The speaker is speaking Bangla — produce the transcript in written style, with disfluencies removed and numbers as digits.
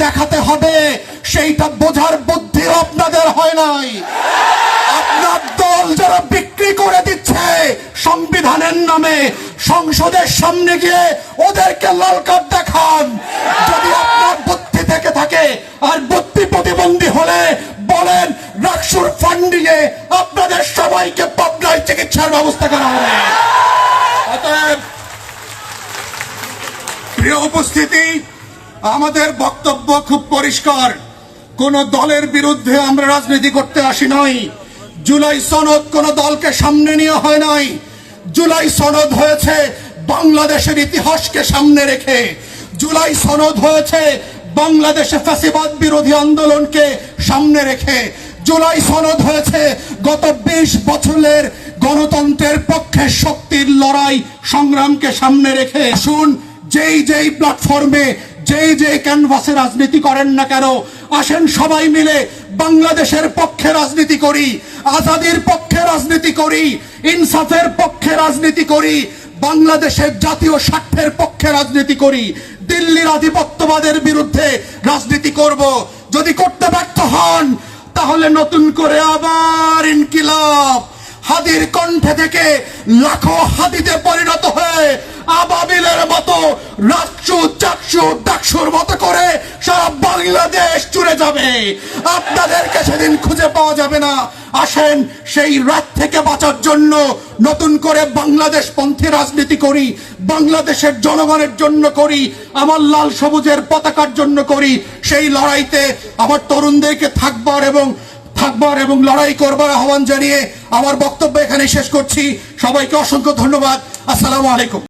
দেখাতে হবে সেইটা বোঝার বুদ্ধি আপনাদের হয় নাই। আপনার দল যারা বিক্রি করে দিচ্ছে সংবিধানের নামে, সংসদের সামনে গিয়ে ওদেরকে লাল কার্ড দেখান। যদি আপনার বুদ্ধি থেকে থাকে আর বুদ্ধি প্রতিবন্ধী হলে বলেন, রাকসুর ফান্ড দিয়ে আপনাদের সবাইকে পাবনায় চিকিৎসার ব্যবস্থা করা হবে। অতএব প্রিয় উপস্থিতি, আমাদের বক্তব্য খুব পরিষ্কার। কোন দলের বিরুদ্ধে আমরা রাজনীতি করতে আসি নাই। জুলাই সনদ কোন দলকে সামনে নিয়ে হয় নাই। জুলাই সনদ হয়েছে বাংলাদেশের ইতিহাসকে সামনে রেখে। জুলাই সনদ হয়েছে বাংলাদেশে ফ্যাসিবাদ বিরোধী আন্দোলনকে সামনে রেখে। জুলাই সনদ হয়েছে গত 20 বছরের গণতন্ত্রের পক্ষে শক্তির লড়াই সংগ্রামকে সামনে রেখে। শুন, যেই প্ল্যাটফর্মে যেই ক্যানভাসে রাজনীতি করেন না কেন, আসেন সবাই মিলে বাংলাদেশের পক্ষে রাজনীতি করি, আজাদির পক্ষে রাজনীতি করি, ইনসাফের পক্ষে রাজনীতি করি, বাংলাদেশের জাতীয় স্বার্থের পক্ষে রাজনীতি করি, দিল্লির আধিপত্যবাদের বিরুদ্ধে রাজনীতি করব। যদি করতে ব্যর্থ হন তাহলে নতুন করে আবার ইনকিলাব, হাদির কণ্ঠে থেকে লাখো হাদিতে পরিণত হয়ে আবাবিলের মতো রাষ্ট্র চাকসু ডাকসুর মতো করে সারা বাংলাদেশ চুরে যাবে। আপনাদেরকে সেদিন খুঁজে পাওয়া যাবে না। আসেন সেই রাত থেকে বাঁচার জন্য নতুন করে বাংলাদেশ পন্থী রাজনীতি করি, বাংলাদেশের জনগণের জন্য করি, আমার লাল সবুজের পতাকার জন্য করি। সেই লড়াইতে আমার তরুণদেরকে থাকবার এবং লড়াই করবার আহ্বান জানিয়ে আমার বক্তব্য এখানে শেষ করছি। সবাইকে অসংখ্য ধন্যবাদ। আসসালামু আলাইকুম।